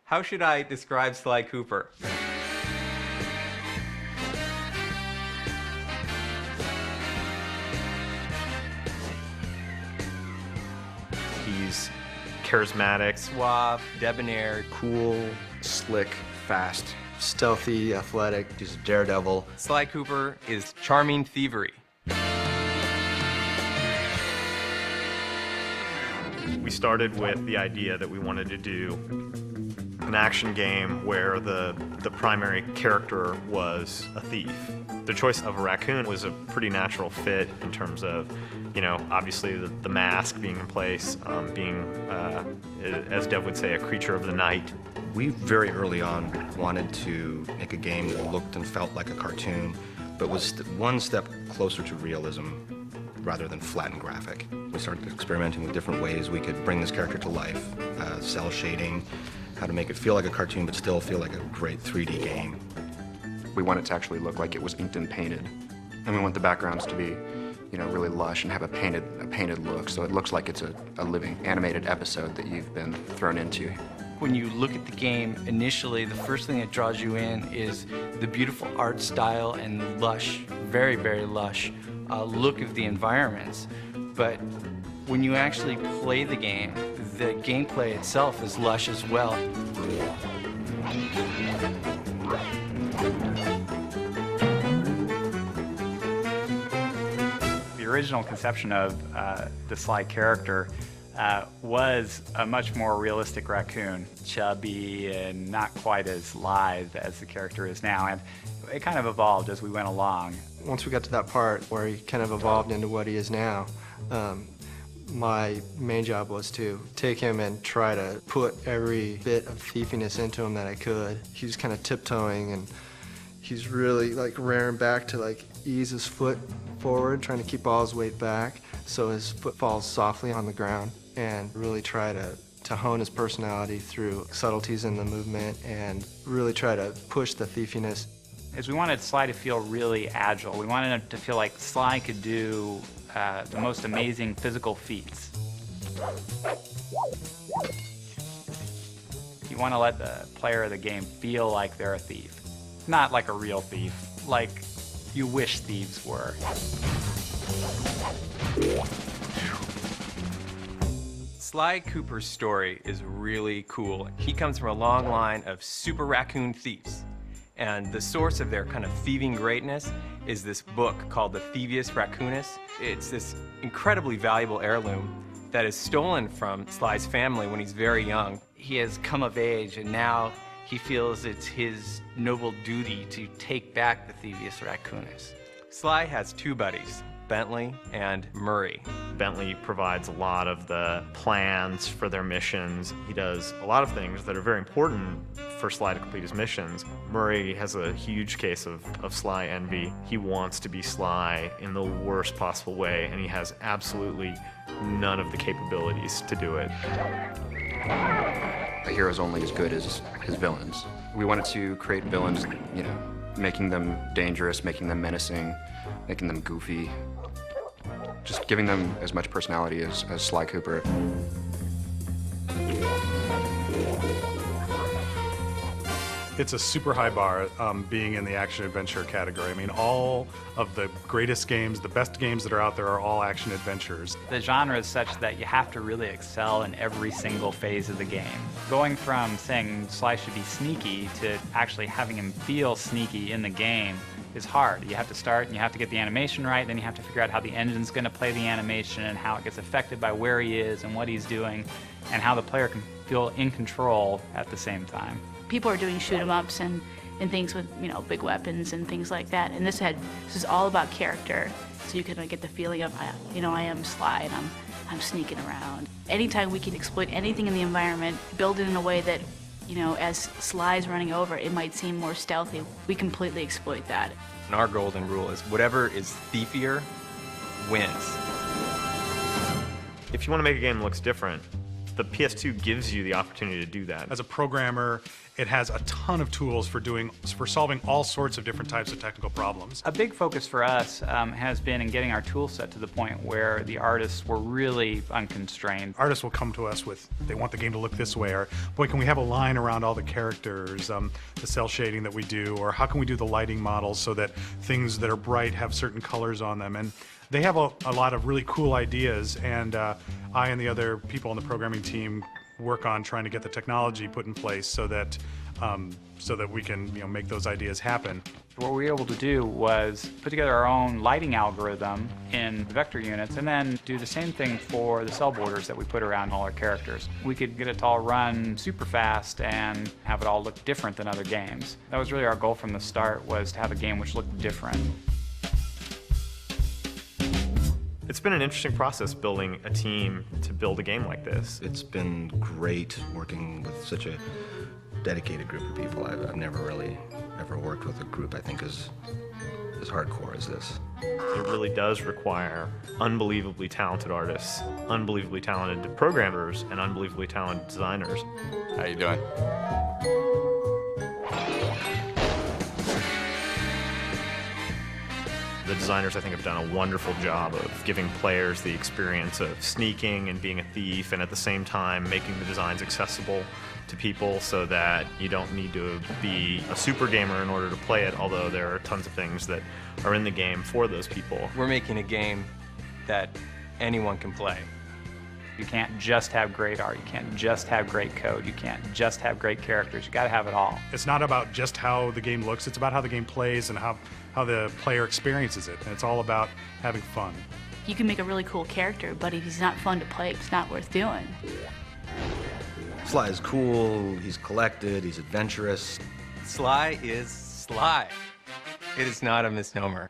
How should I describe Sly Cooper? He's charismatic, Suave, debonair, Cool, slick, fast, stealthy, athletic. He's a daredevil. Sly Cooper is charming thievery. We started with the idea that we wanted to do an action game where the primary character was a thief. The choice of a raccoon was a pretty natural fit in terms of, you know, obviously the mask being in place, being, as Dev would say, a creature of the night. We very early on wanted to make a game that looked and felt like a cartoon, but was one step closer to realism rather than flat and graphic. We started experimenting with different ways we could bring this character to life, cell shading, how to make it feel like a cartoon but still feel like a great 3D game. We want it to actually look like it was inked and painted. And we want the backgrounds to be, you know, really lush and have a painted look, so it looks like it's a living animated episode that you've been thrown into. When you look at the game, initially, the first thing that draws you in is the beautiful art style and lush, very, very lush look of the environments. But when you actually play the gameplay itself is lush as well. The original conception of the Sly character was a much more realistic raccoon, chubby and not quite as lithe as the character is now, and it kind of evolved as we went along. Once we got to that part where he kind of evolved into what he is now, my main job was to take him and try to put every bit of thiefiness into him that I could. He was kind of tiptoeing, and he's really like rearing back to like ease his foot forward, trying to keep all his weight back so his foot falls softly on the ground, and really try to hone his personality through subtleties in the movement and really try to push the thiefiness. Is we wanted Sly to feel really agile. We wanted him to feel like Sly could do the most amazing physical feats. You want to let the player of the game feel like they're a thief. Not like a real thief, like you wish thieves were. Sly Cooper's story is really cool. He comes from a long line of super raccoon thieves. And the source of their kind of thieving greatness is this book called The Thievius Raccoonus. It's this incredibly valuable heirloom that is stolen from Sly's family when he's very young. He has come of age, and now he feels it's his noble duty to take back the Thievius Raccoonus. Sly has two buddies, Bentley and Murray. Bentley provides a lot of the plans for their missions. He does a lot of things that are very important for Sly to complete his missions. Murray has a huge case of Sly envy. He wants to be Sly in the worst possible way, and he has absolutely none of the capabilities to do it. A hero's only as good as his villains. We wanted to create villains, you know, making them dangerous, making them menacing, making them goofy. Just giving them as much personality as Sly Cooper. It's a super high bar being in the action-adventure category. I mean, all of the greatest games, the best games that are out there are all action-adventures. The genre is such that you have to really excel in every single phase of the game. Going from saying Sly should be sneaky to actually having him feel sneaky in the game is hard. You have to start and you have to get the animation right, then you have to figure out how the engine's going to play the animation and how it gets affected by where he is and what he's doing and how the player can feel in control at the same time. People are doing shoot-'em-ups and things with, you know, big weapons and things like that, and this is all about character, so you can get the feeling of, you know, I am Sly and I'm sneaking around. Anytime we can exploit anything in the environment, build it in a way that, you know, as Sly's running over, it might seem more stealthy. We completely exploit that. And our golden rule is whatever is thiefier wins. If you want to make a game that looks different, The PS2 gives you the opportunity to do that. As a programmer, it has a ton of tools for solving all sorts of different types of technical problems. A big focus for us has been in getting our tool set to the point where the artists were really unconstrained. Artists will come to us with, they want the game to look this way, or boy, can we have a line around all the characters, the cell shading that we do, or how can we do the lighting models so that things that are bright have certain colors on them. And they have a lot of really cool ideas, and I and the other people on the programming team work on trying to get the technology put in place so that we can make those ideas happen. What we were able to do was put together our own lighting algorithm in vector units and then do the same thing for the cell borders that we put around all our characters. We could get it to all run super fast and have it all look different than other games. That was really our goal from the start, was to have a game which looked different. It's been an interesting process building a team to build a game like this. It's been great working with such a dedicated group of people. I've never really ever worked with a group I think as hardcore as this. It really does require unbelievably talented artists, unbelievably talented programmers, and unbelievably talented designers. How you doing? The designers, I think, have done a wonderful job of giving players the experience of sneaking and being a thief, and at the same time making the designs accessible to people so that you don't need to be a super gamer in order to play it, although there are tons of things that are in the game for those people. We're making a game that anyone can play. You can't just have great art, you can't just have great code, you can't just have great characters, you gotta have it all. It's not about just how the game looks, it's about how the game plays and how the player experiences it. And it's all about having fun. You can make a really cool character, but if he's not fun to play, it's not worth doing. Sly is cool, he's collected, he's adventurous. Sly is Sly. It is not a misnomer.